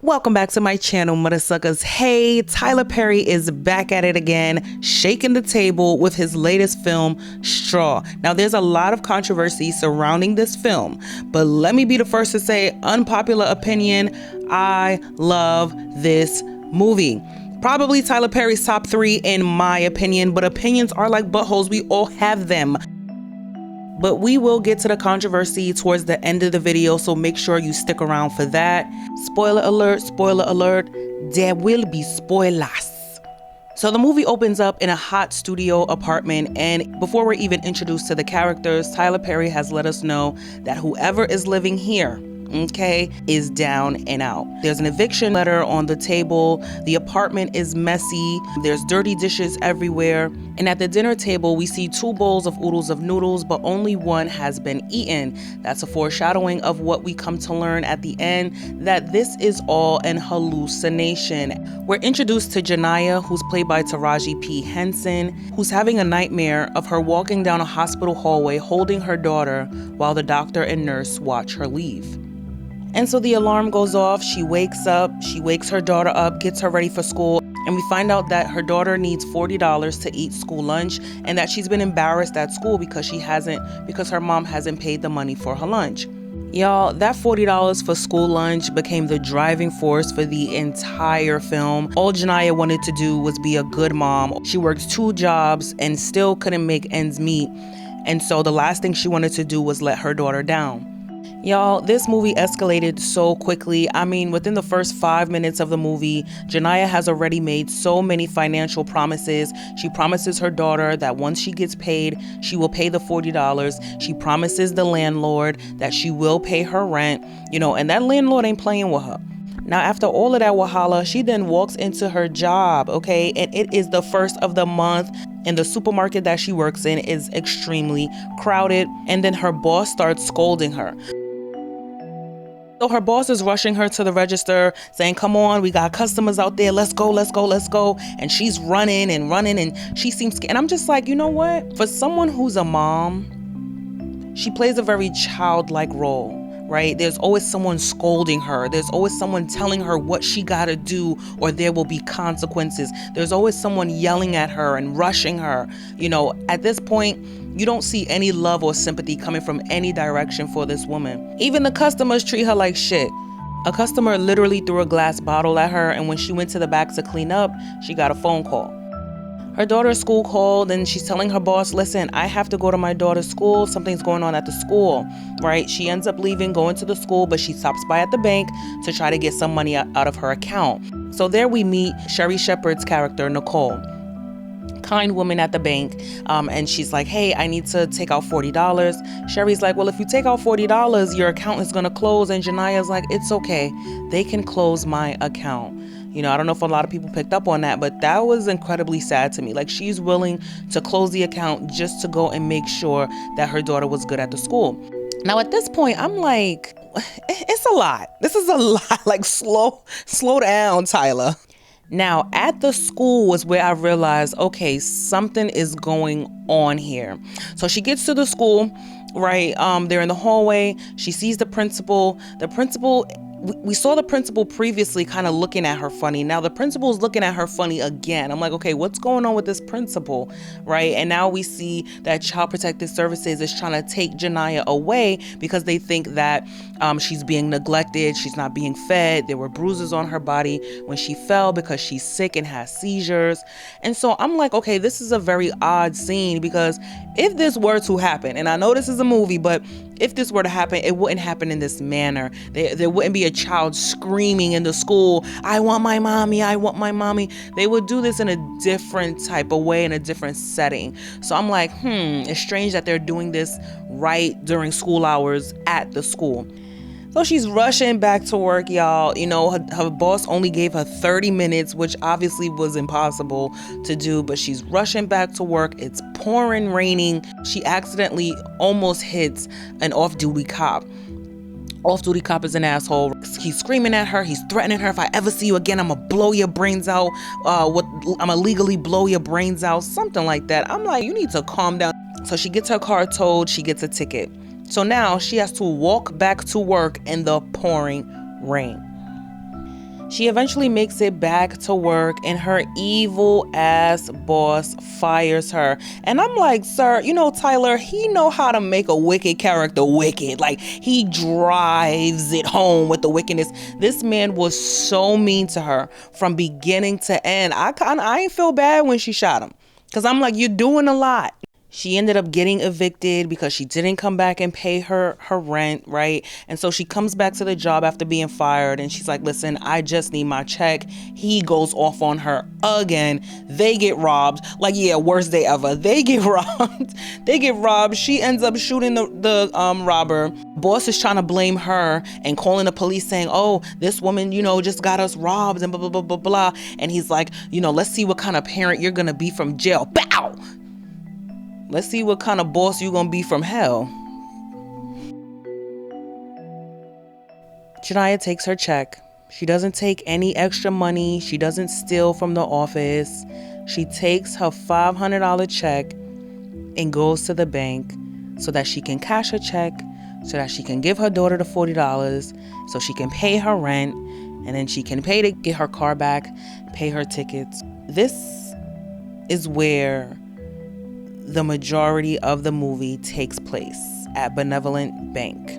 Welcome back to my channel, mother suckers. Hey, Tyler Perry is back at it again, shaking the table with his latest film, Straw. Now, there's a lot of controversy surrounding this film, but let me be the first to say, unpopular opinion, I love this movie. Probably Tyler Perry's top 3 in my opinion, but opinions are like buttholes, we all have them. But we will get to the controversy towards the end of the video, so make sure you stick around for that. Spoiler alert, there will be spoilers. So the movie opens up in a hot studio apartment, and before we're even introduced to the characters, Tyler Perry has let us know that whoever is living here, okay, is down and out. There's an eviction letter on the table. The apartment is messy. There's dirty dishes everywhere. And at the dinner table, we see 2 bowls of oodles of noodles, but only one has been eaten. That's a foreshadowing of what we come to learn at the end, that this is all an hallucination. We're introduced to Janiah, who's played by Taraji P. Henson, who's having a nightmare of her walking down a hospital hallway holding her daughter while the doctor and nurse watch her leave. And so the alarm goes off, she wakes up, she wakes her daughter up, gets her ready for school, and we find out that her daughter needs $40 to eat school lunch, and that she's been embarrassed at school because her mom hasn't paid the money for her lunch. Y'all, that $40 for school lunch became the driving force for the entire film. All Janiah wanted to do was be a good mom. She worked 2 jobs and still couldn't make ends meet, and so the last thing she wanted to do was let her daughter down. Y'all, this movie escalated so quickly. I mean, within the first 5 minutes of the movie, Janiah has already made so many financial promises. She promises her daughter that once she gets paid, she will pay the $40. She promises the landlord that she will pay her rent, and that landlord ain't playing with her. Now, after all of that wahala, she then walks into her job, okay? And it is the first of the month, and the supermarket that she works in is extremely crowded. And then her boss starts scolding her. So her boss is rushing her to the register saying, come on, we got customers out there. Let's go. And she's running, and she seems scared. And I'm just like, you know what? For someone who's a mom, she plays a very childlike role, right? There's always someone scolding her. There's always someone telling her what she gotta do or there will be consequences. There's always someone yelling at her and rushing her. At this point, you don't see any love or sympathy coming from any direction for this woman. Even the customers treat her like shit. A customer literally threw a glass bottle at her, and when she went to the back to clean up, she got a phone call. Her daughter's school called, and she's telling her boss, listen, I have to go to my daughter's school. Something's going on at the school, right? She ends up leaving, going to the school, but she stops by at the bank to try to get some money out of her account. So there we meet Sherry Shepherd's character, Nicole. Kind woman at the bank, and she's like, hey, I need to take out $40. Sherry's like, well, if you take out $40, your account is gonna close. And Janiah's like, it's okay, they can close my account. I don't know if a lot of people picked up on that, but that was incredibly sad to me. Like, she's willing to close the account just to go and make sure that her daughter was good at the school. Now, at this point, I'm like, it's a lot. This is a lot. Like, slow down, Tyler. Now, at the school was where I realized, okay, something is going on here. So she gets to the school, right? They're in the hallway. She sees the principal. We saw the principal previously kind of looking at her funny. Now the principal's looking at her funny again. I'm like, okay, what's going on with this principal, right? And now we see that Child Protective Services is trying to take Janiah away because they think that she's being neglected. She's not being fed. There were bruises on her body when she fell because she's sick and has seizures. And so I'm like, okay, this is a very odd scene, because if this were to happen, and I know this is a movie, but if this were to happen, it wouldn't happen in this manner. There wouldn't be a child screaming in the school, I want my mommy, I want my mommy. They would do this in a different type of way, in a different setting. So I'm like, it's strange that they're doing this right during school hours at the school. So she's rushing back to work, y'all. Her boss only gave her 30 minutes, which obviously was impossible to do, but she's rushing back to work. It's pouring, raining. She accidentally almost hits an off-duty cop. Off-duty cop is an asshole. He's screaming at her. He's threatening her. If I ever see you again, I'm gonna blow your brains out. I'm gonna legally blow your brains out. Something like that. I'm like, you need to calm down. So she gets her car towed. She gets a ticket. So now she has to walk back to work in the pouring rain. She eventually makes it back to work and her evil ass boss fires her. And I'm like, sir, Tyler, he know how to make a wicked character wicked. Like, he drives it home with the wickedness. This man was so mean to her from beginning to end. I ain't feel bad when she shot him, because I'm like, you're doing a lot. She ended up getting evicted because she didn't come back and pay her rent, right? And so she comes back to the job after being fired and she's like, listen, I just need my check. He goes off on her again. They get robbed. Like, yeah, worst day ever. They get robbed. They get robbed. She ends up shooting the robber. Boss is trying to blame her and calling the police saying, oh, this woman, just got us robbed and blah, blah, blah, blah, blah. And he's like, let's see what kind of parent you're going to be from jail. Bow! Let's see what kind of boss you're going to be from hell. Janiah takes her check. She doesn't take any extra money. She doesn't steal from the office. She takes her $500 check and goes to the bank so that she can cash her check, so that she can give her daughter the $40, so she can pay her rent, and then she can pay to get her car back, pay her tickets. This is where the majority of the movie takes place, at Benevolent Bank.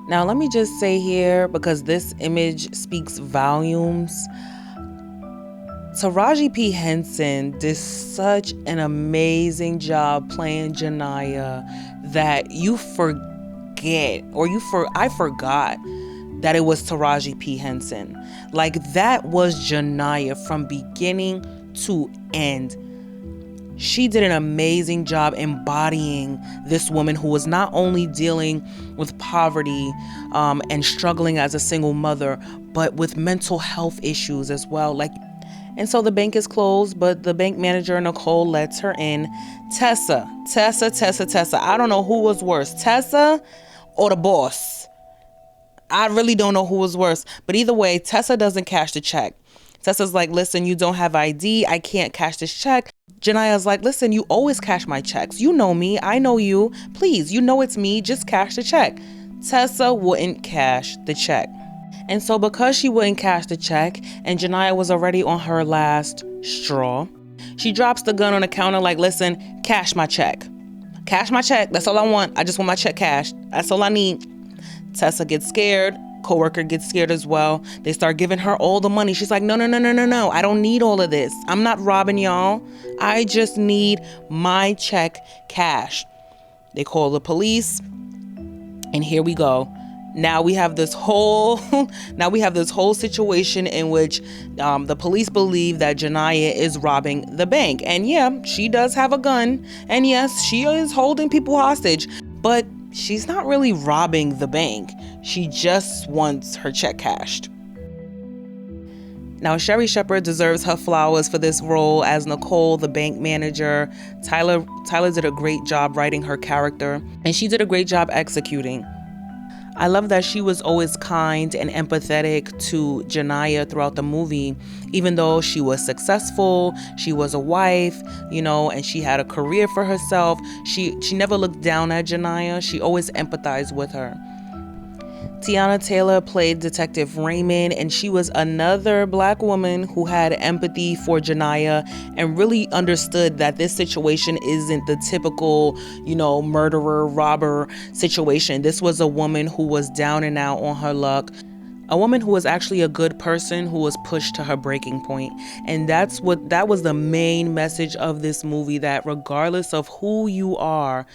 Now, let me just say here, because this image speaks volumes, Taraji P. Henson did such an amazing job playing Janiah that you forget, I forgot that it was Taraji P. Henson. Like, that was Janiah from beginning to end. She did an amazing job embodying this woman who was not only dealing with poverty and struggling as a single mother, but with mental health issues as well. And so the bank is closed, but the bank manager, Nicole, lets her in. Tessa. I don't know who was worse, Tessa or the boss. I really don't know who was worse. But either way, Tessa doesn't cash the check. Tessa's like, listen, you don't have ID. I can't cash this check. Janiah's like, listen, you always cash my checks. You know me. I know you. Please, it's me. Just cash the check. Tessa wouldn't cash the check. And so because she wouldn't cash the check and Janiah was already on her last straw, she drops the gun on the counter like, listen, cash my check. Cash my check. That's all I want. I just want my check cashed. That's all I need. Tessa gets scared. Coworker gets scared as well. They start giving her all the money. She's like, no. I don't need all of this. I'm not robbing y'all. I just need my check cashed. They call the police. And here we go. Now we have this whole situation in which the police believe that Janiah is robbing the bank. And yeah, she does have a gun. And yes, she is holding people hostage. But she's not really robbing the bank. She just wants her check cashed. Now, Sherry Shepherd deserves her flowers for this role as Nicole, the bank manager. Tyler did a great job writing her character, and she did a great job executing. I love that she was always kind and empathetic to Janiah throughout the movie, even though she was successful, she was a wife, and she had a career for herself. She never looked down at Janiah. She always empathized with her. Tiana Taylor played Detective Raymond, and she was another Black woman who had empathy for Janiah and really understood that this situation isn't the typical, murderer, robber situation. This was a woman who was down and out on her luck. A woman who was actually a good person who was pushed to her breaking point. And that was the main message of this movie, that regardless of who you are,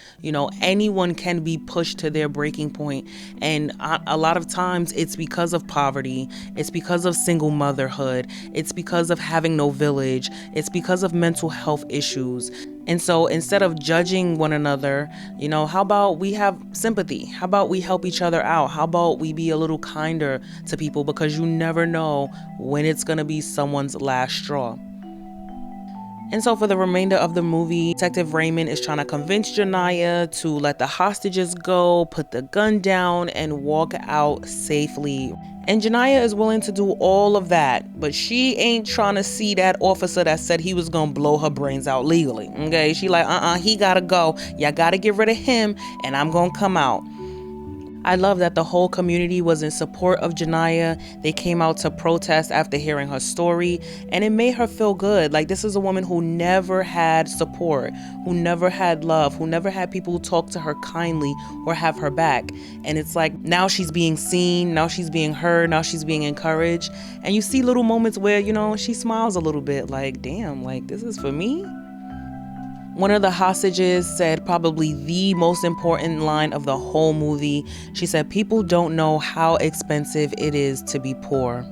anyone can be pushed to their breaking point. And a lot of times it's because of poverty. It's because of single motherhood. It's because of having no village. It's because of mental health issues. And so instead of judging one another, how about we have sympathy? How about we help each other out? How about we be a little kinder to people, because you never know when it's going to be someone's last straw. And so for the remainder of the movie, Detective Raymond is trying to convince Janiah to let the hostages go, put the gun down, and walk out safely. And Janiah is willing to do all of that, but she ain't trying to see that officer that said he was gonna blow her brains out legally. Okay, she like, he gotta go. Y'all gotta get rid of him, and I'm gonna come out. I love that the whole community was in support of Janiah. They came out to protest after hearing her story, and it made her feel good. Like, this is a woman who never had support, who never had love, who never had people who talk to her kindly or have her back. And it's like, now she's being seen, now she's being heard, now she's being encouraged. And you see little moments where, you know, she smiles a little bit like, damn, like, this is for me. One of the hostages said probably the most important line of the whole movie. She said, people don't know how expensive it is to be poor.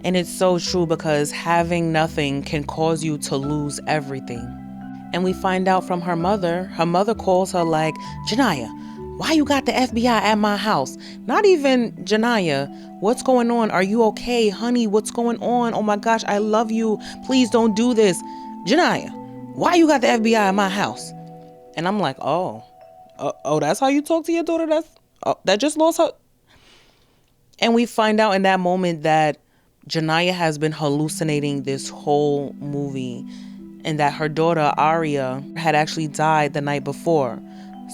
And it's so true, because having nothing can cause you to lose everything. And we find out from her mother calls her like, Janiah, why you got the FBI at my house? Not even Janiah, what's going on? Are you okay? Honey, what's going on? Oh my gosh, I love you. Please don't do this. Janiah, why you got the FBI at my house? And I'm like, oh, that's how you talk to your daughter that just lost her? And we find out in that moment that Janiah has been hallucinating this whole movie, and that her daughter, Aria, had actually died the night before.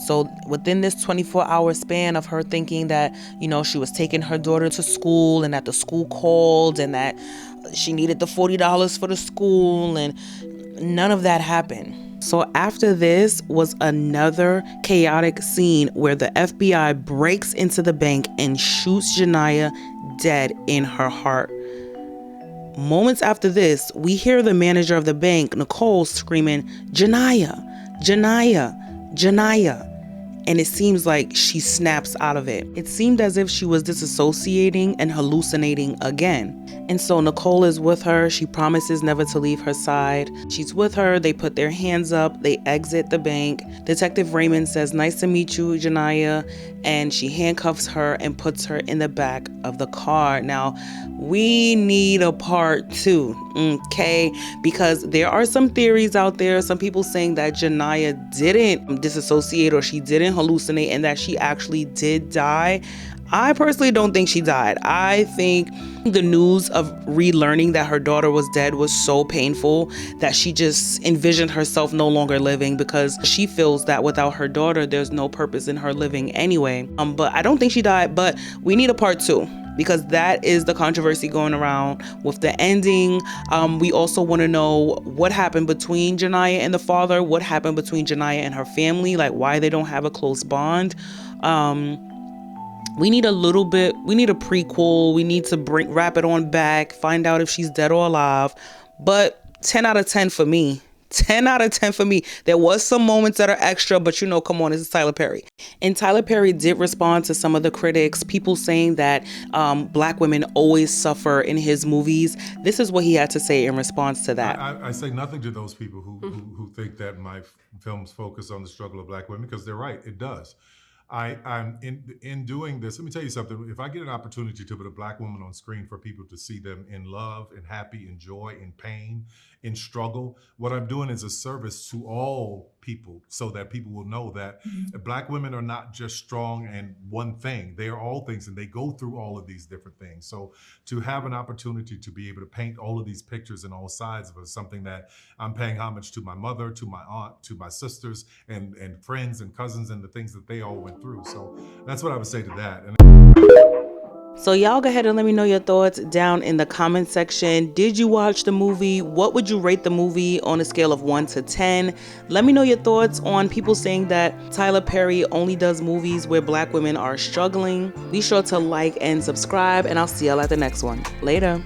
So within this 24-hour span of her thinking that, you know, she was taking her daughter to school, and that the school called, and that she needed the $40 for the school, and none of that happened. So after this was another chaotic scene where the FBI breaks into the bank and shoots Janiah dead in her heart. Moments after this, we hear the manager of the bank, Nicole, screaming, Janiah, Janiah, Janiah. And it seems like she snaps out of it. It seemed as if she was disassociating and hallucinating again. And so Nicole is with her. She promises never to leave her side. She's with her. They put their hands up. They exit the bank. Detective Raymond says, nice to meet you, Janiah. And she handcuffs her and puts her in the back of the car. Now, we need a part 2, okay? Because there are some theories out there, some people saying that Janiah didn't disassociate or she didn't hallucinate and that she actually did die. I personally don't think she died. I think the news of relearning that her daughter was dead was so painful that she just envisioned herself no longer living, because she feels that without her daughter, there's no purpose in her living anyway. But I don't think she died, but we need a part 2. Because that is the controversy going around with the ending. We also want to know what happened between Janiah and the father, what happened between Janiah and her family, like why they don't have a close bond. We need a prequel. We need to wrap it on back, find out if she's dead or alive. But 10 out of 10 for me. 10 out of 10 for me. There was some moments that are extra, but you know, come on, this is Tyler Perry. And Tyler Perry did respond to some of the critics, people saying that Black women always suffer in his movies. This is what he had to say in response to that. I say nothing to those people who think that my films focus on the struggle of Black women, because they're right, it does. I'm in doing this. Let me tell you something. If I get an opportunity to put a Black woman on screen for people to see them in love, in happy, in joy, in pain, in struggle, what I'm doing is a service to all people, so that people will know that Black women are not just strong and one thing. They are all things, and they go through all of these different things. So to have an opportunity to be able to paint all of these pictures and all sides of it is something that I'm paying homage to my mother, to my aunt, to my sisters, and friends and cousins, and the things that they all went through. So that's what I would say to that. So y'all go ahead and let me know your thoughts down in the comment section. Did you watch the movie? What would you rate the movie on a scale of 1 to 10? Let me know your thoughts on people saying that Tyler Perry only does movies where Black women are struggling. Be sure to like and subscribe, and I'll see y'all at the next one. Later.